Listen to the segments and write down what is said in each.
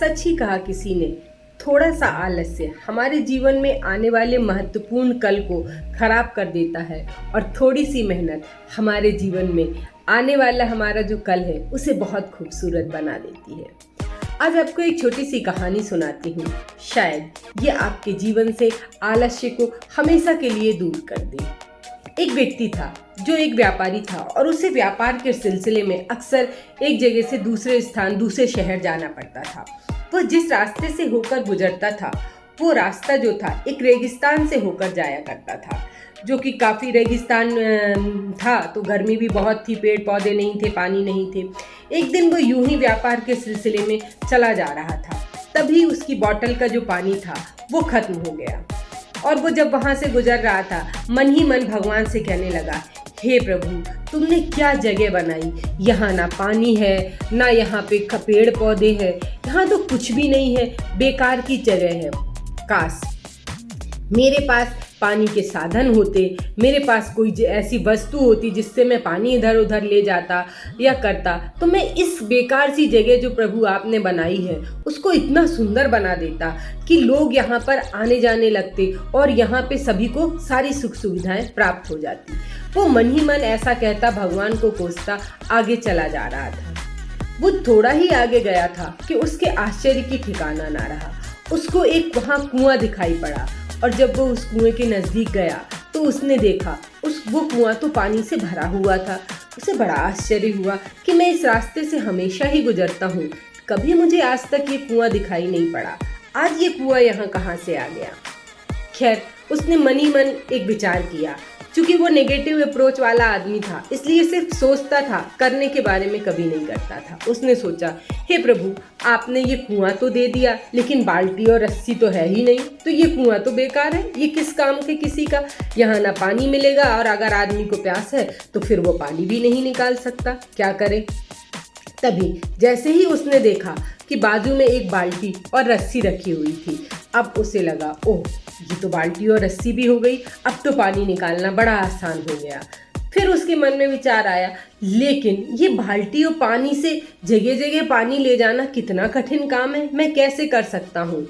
सच ही कहा किसी ने, थोड़ा सा आलस्य हमारे जीवन में आने वाले महत्वपूर्ण कल को खराब कर देता है और थोड़ी सी मेहनत हमारे जीवन में आने वाला हमारा जो कल है उसे बहुत खूबसूरत बना देती है। आज आपको एक छोटी सी कहानी सुनाती हूँ, शायद ये आपके जीवन से आलस्य को हमेशा के लिए दूर कर दे। एक व्यक्ति था जो एक व्यापारी था और उसे व्यापार के सिलसिले में अक्सर एक जगह से दूसरे स्थान, दूसरे शहर जाना पड़ता था। वह जिस रास्ते से होकर गुजरता था वो रास्ता जो था एक रेगिस्तान से होकर जाया करता था, जो कि काफ़ी रेगिस्तान था, तो गर्मी भी बहुत थी, पेड़ पौधे नहीं थे, पानी नहीं थे। एक दिन वो यूं ही व्यापार के सिलसिले में चला जा रहा था, तभी उसकी बोतल का जो पानी था वो खत्म हो गया और वो जब वहाँ से गुजर रहा था मन ही मन भगवान से कहने लगा, हे प्रभु, तुमने क्या जगह बनाई, यहाँ ना पानी है ना यहाँ पे पेड़ पौधे हैं, यहाँ तो कुछ भी नहीं है, बेकार की जगह है। काश मेरे पास पानी के साधन होते, मेरे पास कोई ऐसी वस्तु होती जिससे मैं पानी इधर उधर ले जाता या करता, तो मैं इस बेकार सी जगह जो प्रभु आपने बनाई है उसको इतना सुंदर बना देता कि लोग यहाँ पर आने जाने लगते और यहाँ पे सभी को सारी सुख सुविधाएं प्राप्त हो जाती। वो मन ही मन ऐसा कहता, भगवान को कोसता आगे चला जा रहा था। वो थोड़ा ही आगे गया था कि उसके आश्चर्य की ठिकाना ना रहा। उसको एक वहाँ कुआं दिखाई पड़ा और जब वो उस कुएं के नज़दीक गया तो उसने देखा वो कुआं तो पानी से भरा हुआ था। उसे बड़ा आश्चर्य हुआ कि मैं इस रास्ते से हमेशा ही गुजरता हूँ, कभी मुझे आज तक ये कुआं दिखाई नहीं पड़ा, आज ये कुआं यहाँ कहाँ से आ गया। खैर, उसने मन ही मन एक विचार किया। चूंकि वो नेगेटिव अप्रोच वाला आदमी था, इसलिए सिर्फ सोचता था, करने के बारे में कभी नहीं करता था। उसने सोचा, हे प्रभु, आपने ये कुआं तो दे दिया, लेकिन बाल्टी और रस्सी तो है ही नहीं, तो ये कुआं तो बेकार है, ये किस काम के किसी का। यहाँ ना पानी मिलेगा और अगर आदमी को प्यास है तो फिर वो पानी भी नहीं निकाल सकता, क्या करे। तभी जैसे ही उसने देखा कि बाजू में एक बाल्टी और रस्सी रखी हुई थी, अब उसे लगा, ओह, ये तो बाल्टी और रस्सी भी हो गई, अब तो पानी निकालना बड़ा आसान हो गया। फिर उसके मन में विचार आया, लेकिन ये बाल्टी और पानी से जगह जगह पानी ले जाना कितना कठिन काम है, मैं कैसे कर सकता हूँ।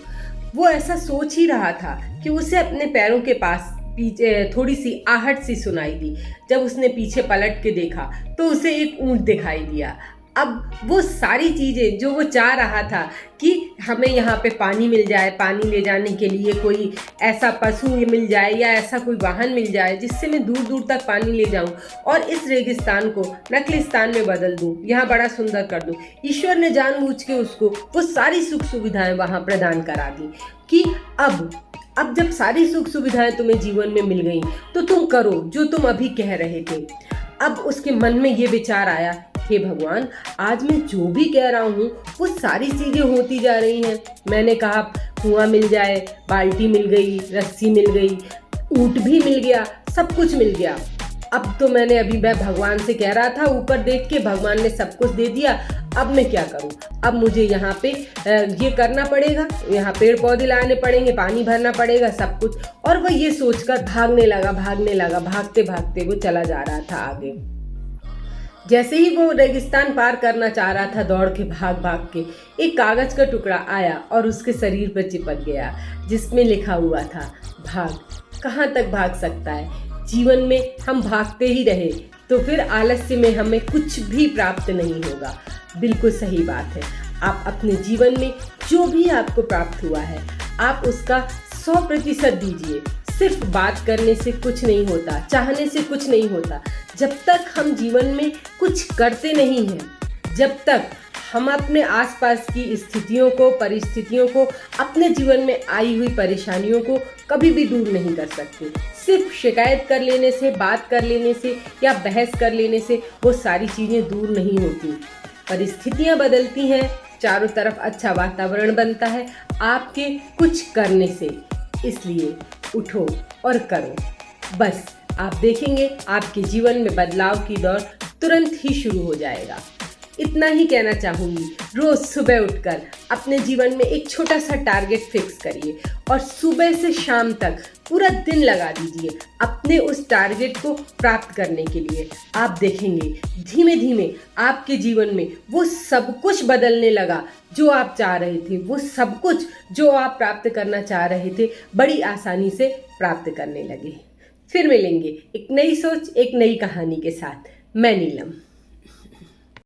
वो ऐसा सोच ही रहा था कि उसे अपने पैरों के पास पीछे थोड़ी सी आहट सी सुनाई दी। जब उसने पीछे पलट के देखा तो उसे एक ऊंट दिखाई दिया। अब वो सारी चीज़ें जो वो चाह रहा था कि हमें यहाँ पे पानी मिल जाए, पानी ले जाने के लिए कोई ऐसा पशु मिल जाए या ऐसा कोई वाहन मिल जाए जिससे मैं दूर दूर तक पानी ले जाऊँ और इस रेगिस्तान को नकलिस्तान में बदल दूँ, यहाँ बड़ा सुंदर कर दूँ। ईश्वर ने जानबूझ के उसको वो सारी सुख सुविधाएं वहाँ प्रदान करा दी कि अब जब सारी सुख सुविधाएं तुम्हें जीवन में मिल गई तो तुम करो जो तुम अभी कह रहे थे। अब उसके मन में ये विचार आया, हे भगवान, आज मैं जो भी कह रहा हूँ वो सारी चीज़ें होती जा रही हैं। मैंने कहा कुआं मिल जाए, बाल्टी मिल गई, रस्सी मिल गई, ऊंट भी मिल गया, सब कुछ मिल गया। अब तो मैं भगवान से कह रहा था, ऊपर देख के भगवान ने सब कुछ दे दिया, अब मैं क्या करूं। अब मुझे यहाँ पे ये करना पड़ेगा, यहाँ पेड़ पौधे लाने पड़ेंगे, पानी भरना पड़ेगा, सब कुछ। और वह ये सोचकर भागने लगा। भागते भागते वो चला जा रहा था आगे। जैसे ही वो रेगिस्तान पार करना चाह रहा था, दौड़ के भाग के एक कागज का टुकड़ा आया और उसके शरीर पर चिपक गया, जिसमें लिखा हुआ था, भाग, कहाँ तक भाग सकता है। जीवन में हम भागते ही रहे तो फिर आलस्य में हमें कुछ भी प्राप्त नहीं होगा। बिल्कुल सही बात है। आप अपने जीवन में जो भी आपको प्राप्त हुआ है, आप उसका 100% दीजिए। सिर्फ बात करने से कुछ नहीं होता, चाहने से कुछ नहीं होता। जब तक हम जीवन में कुछ करते नहीं हैं, जब तक हम अपने आसपास की स्थितियों को, परिस्थितियों को, अपने जीवन में आई हुई परेशानियों को कभी भी दूर नहीं कर सकते। सिर्फ शिकायत कर लेने से, बात कर लेने से या बहस कर लेने से वो सारी चीज़ें दूर नहीं होती। परिस्थितियाँ बदलती हैं, चारों तरफ अच्छा वातावरण बनता है आपके कुछ करने से। इसलिए उठो और करो, बस आप देखेंगे आपके जीवन में बदलाव की दौर तुरंत ही शुरू हो जाएगा। इतना ही कहना चाहूँगी, रोज़ सुबह उठकर अपने जीवन में एक छोटा सा टारगेट फिक्स करिए और सुबह से शाम तक पूरा दिन लगा दीजिए अपने उस टारगेट को प्राप्त करने के लिए। आप देखेंगे धीमे धीमे आपके जीवन में वो सब कुछ बदलने लगा जो आप चाह रहे थे, वो सब कुछ जो आप प्राप्त करना चाह रहे थे बड़ी आसानी से प्राप्त करने लगे। फिर मिलेंगे एक नई सोच, एक नई कहानी के साथ। मैं नीलम।